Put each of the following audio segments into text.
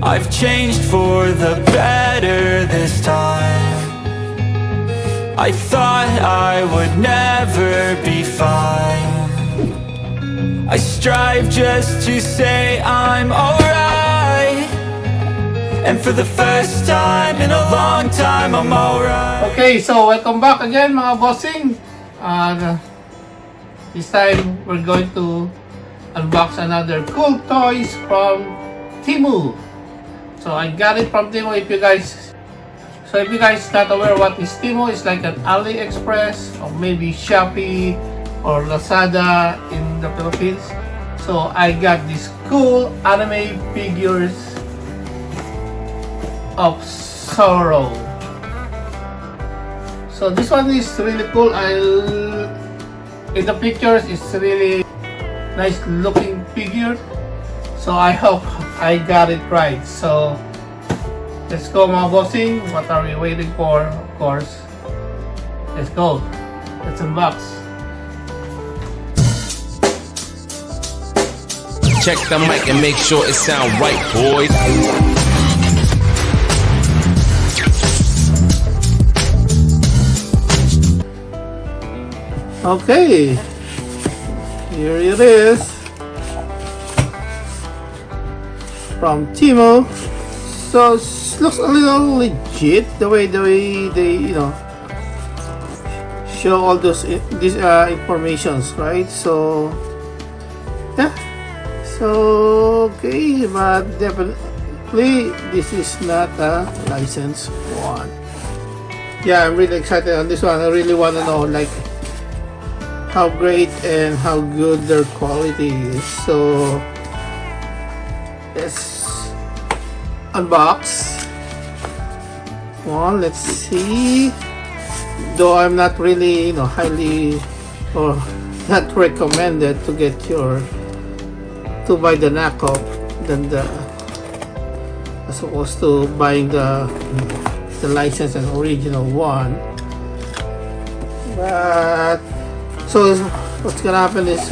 I've changed for the better this time. I thought I would never be fine. I strive just to say I'm alright, and for the first time in a long time I'm alright. Okay, so welcome back again mga bossing. This time we're going to unbox another cool toys from Temu. So I got it from Temu. If you guys not aware what is Temu, it's like an AliExpress or maybe Shopee or Lazada in the Philippines. So I got these cool anime figures of Zoro. So this one is really cool. In the pictures it's really nice looking figure. So I hope I got it right. So let's go mga bossing. What are we waiting for? Of course, let's go. Let's unbox. Check the mic and make sure it sound right, boys. Okay, here it is from Temu. So it looks a little legit the way they show all these informations, right? So yeah, so okay, but definitely this is not a licensed one. Yeah, I'm really excited on this one. I really want to know like how great and how good their quality is. So let's unbox one. Let's see. Though I'm not really highly or not recommended to buy the knockoff than as opposed to buying the licensed and original one. But so what's gonna happen is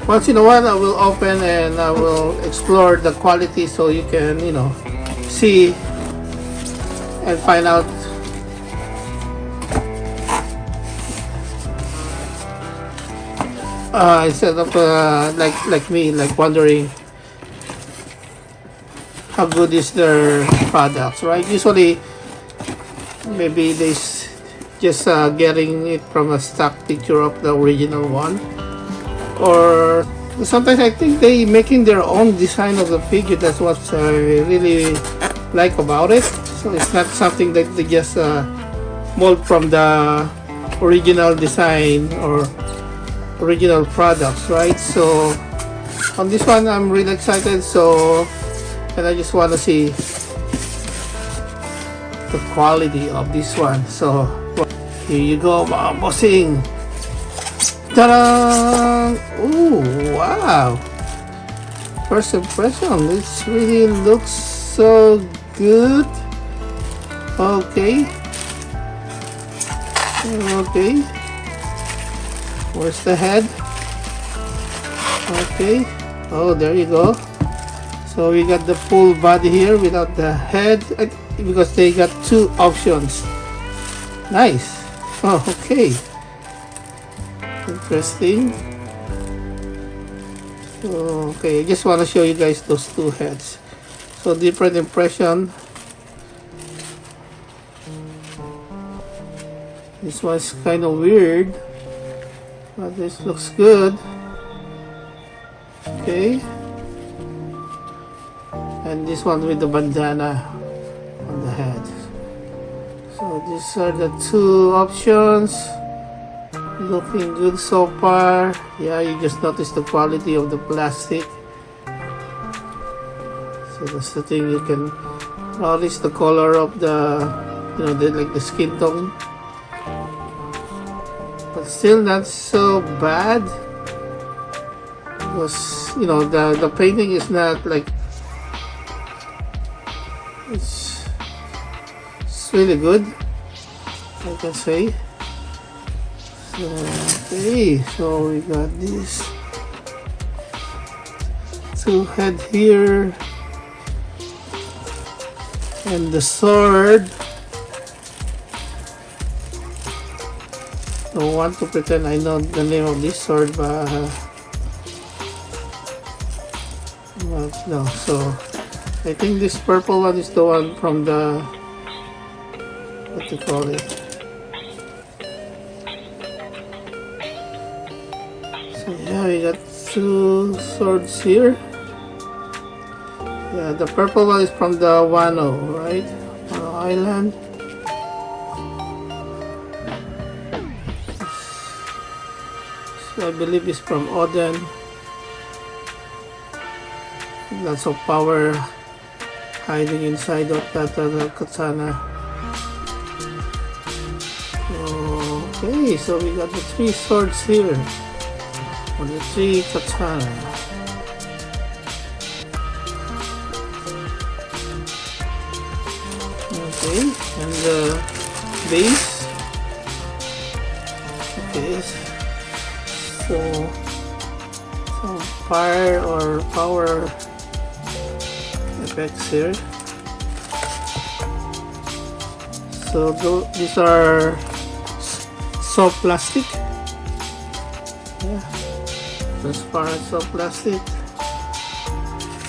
once in a while I will open and I will explore the quality so you can see and find out instead of like me wondering how good is their products, right? Usually maybe they just getting it from a stock picture of the original one, or sometimes I think they making their own design of the figure. That's what I really like about it. So it's not something that they just mold from the original design or original products, right? So on this one I'm really excited, and I just want to see the quality of this one. So here you go mga bossing. Ta-da! Ooh, wow! First impression, this really looks so good. Okay. Where's the head? Okay. Oh, there you go. So we got the full body here without the head, because they got two options. Nice. Oh, okay. Interesting. So, okay, I just want to show you guys those two heads. So different impression. This one's kind of weird, but this looks good. Okay. And this one with the bandana on the head. So these are the two options. Looking good so far. Yeah, you just notice the quality of the plastic. So that's the thing, you can notice the color of the like the skin tone, but still not so bad, because the painting is not like it's really good, I can say. Okay, so we got this two head here. And the sword, don't want to pretend I know the name of this sword, but no. So I think this purple one is the one from the, what do you call it? So yeah, we got 2 swords here. Yeah, the purple one is from the Wano, right? Wano Island. So I believe it's from Oden. Lots of power hiding inside of that katana. Okay, so we got the 3 swords here. Or the 3 katana. Okay, and the base. Okay, so some fire or power effects here. So these are soft plastic. Yeah, transparent soft plastic.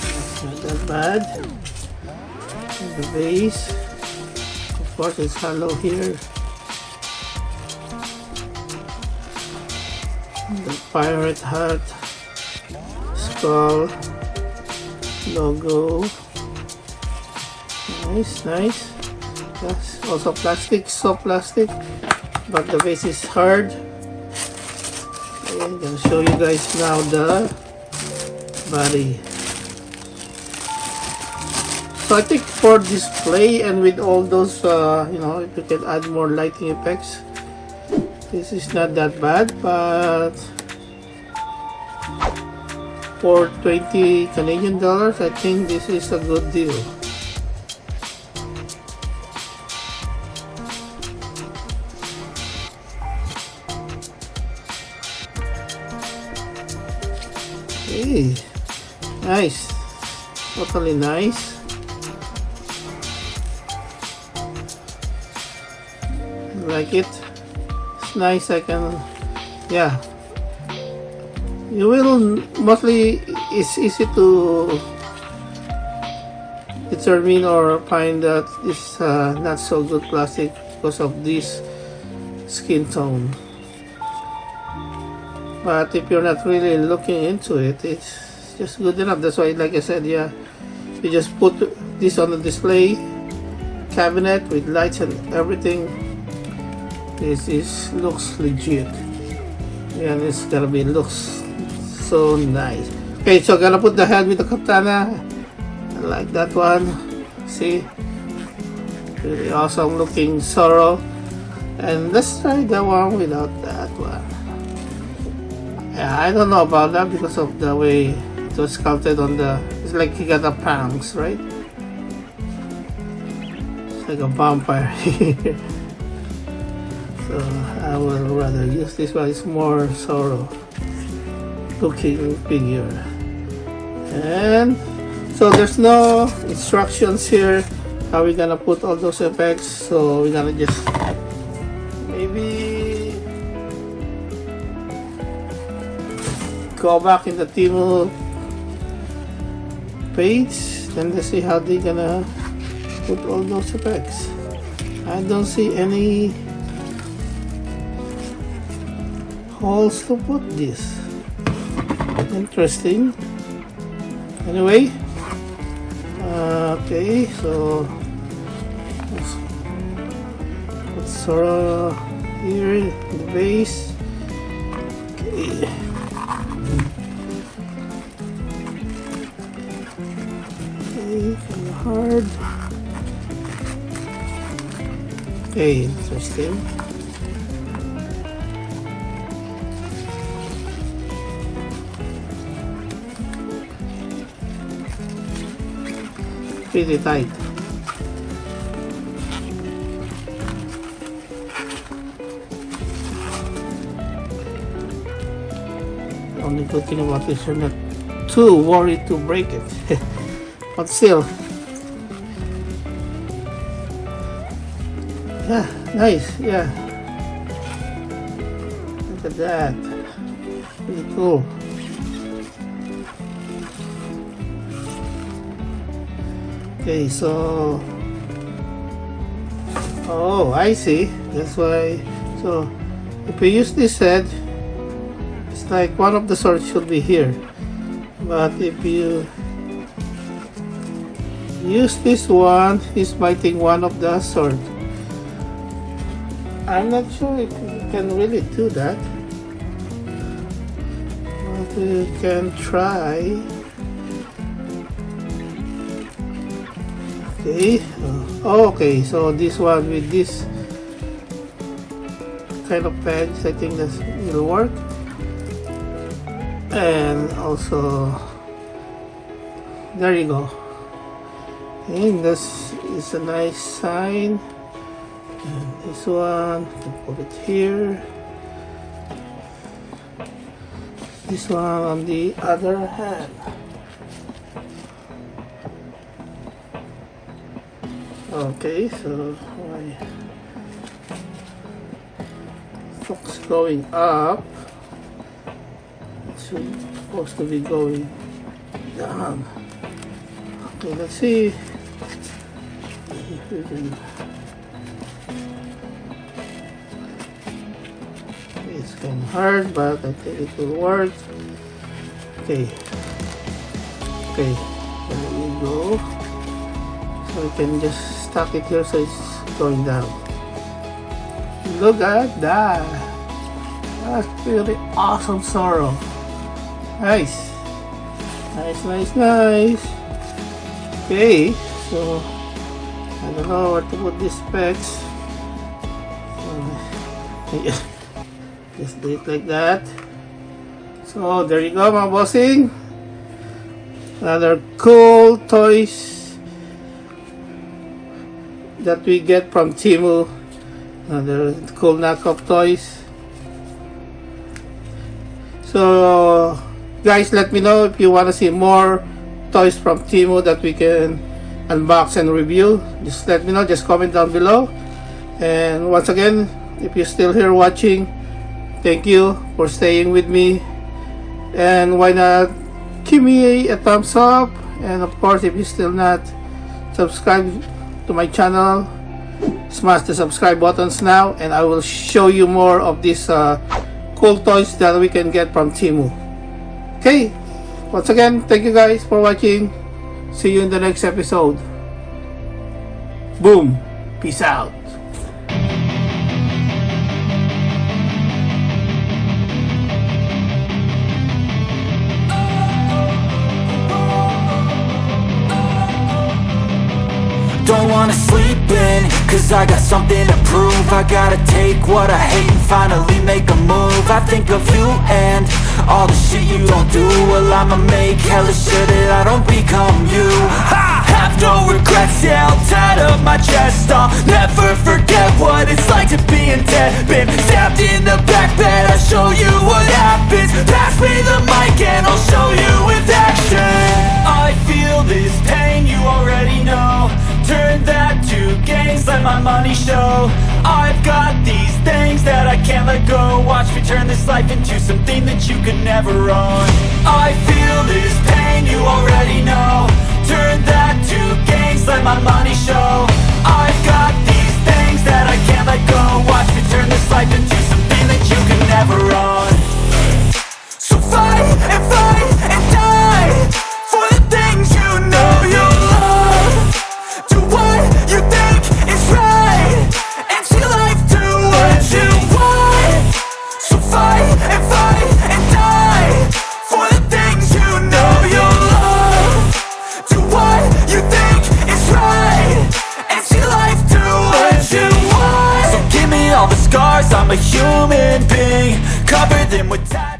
That's not that bad. And the base. Of course, it's hollow here. The pirate hat, skull, logo. Nice. Yes, also plastic, soft plastic, but the base is hard. Okay, I'm gonna show you guys now the body. So I think for display and with all those, if you can add more lighting effects, this is not that bad, but for 20 Canadian dollars, I think this is a good deal. Okay, nice, totally nice. Like it, it's nice. Yeah, you will mostly, it's easy to determine or find that it's not so good plastic because of this skin tone. But if you're not really looking into it, it's just good enough. That's why, like I said, yeah, you just put this on the display cabinet with lights and everything. This looks legit, and it's gonna be looks so nice. Okay, so gonna put the head with the katana. I like that one. See, really awesome looking Zoro. And let's try the one without that one. Yeah, I don't know about that because of the way it was sculpted on the. It's like he got a fangs, right? It's like a vampire. So I would rather use this one. It's more Zoro looking figure. And so there's no instructions here how we're gonna put all those effects. So we're gonna just maybe go back in the Temu page and let's see how they're gonna put all those effects. I don't see any holes to put this. Interesting. Anyway, okay, so let's put Zoro here in the base. Okay. Okay, kind of hard. Okay, interesting. Pretty tight. The only good thing about this, you're not too worried to break it. But still, Yeah, nice, yeah. Look at that. Pretty cool. Okay, so... Oh, I see. That's why... So, if we use this head, it's like one of the swords should be here. But if you use this one, he's biting one of the swords. I'm not sure if you can really do that. But we can try. Okay. Oh, okay, so this one with this kind of edge, I think that will work. And also, there you go. And this is a nice sign. And this one, you can put it here. This one on the other hand. Okay, so my fox going up. It's supposed to be going down. Okay, let's see if we can. It's kind of hard, but I think it will work. Okay. Okay, there we go. So we can just stuck it here so it's going down. Look at that. That's pretty awesome, Zoro. Nice. Nice, nice, nice. Okay, so I don't know where to put these specs. Just do it like that. So there you go, mga bossing. Another cool toys that we get from Temu. Another cool knockoff toys. So guys, let me know if you want to see more toys from Temu that we can unbox and review. Just let me know, just comment down below. And once again, if you're still here watching, thank you for staying with me. And why not give me a thumbs up, and of course if you're still not subscribed to my channel, smash the subscribe buttons now, and I will show you more of these cool toys that we can get from Temu. Okay, once again, thank you guys for watching. See you in the next episode. Boom, peace out. Don't wanna sleep in, cause I got something to prove. I gotta take what I hate and finally make a move. I think of you and all the shit you don't do. Well, I'ma make hella sure that I don't become you. I have no regrets, yeah, I'll tie up my chest. I'll never forget what it's like to be in debt. Been stabbed in the back bed, I'll show you what happens. Pass me the mic and I'll show you with action. I feel this pain, you already know. Turn that to gains, let my money show. I've got these things that I can't let go. Watch me turn this life into something that you could never own. I feel this pain, you already know. Turn that to gains, let my money show. I've got these things that I can't let go. Watch me turn this life into something that you could never own. So fight and die for the things you know you love. Do what you think is right, and see life do what you want. So fight and die for the things you know you love. Do what you think is right, and see life do what you want. So give me all the scars, I'm a human being. Cover them with tattoos.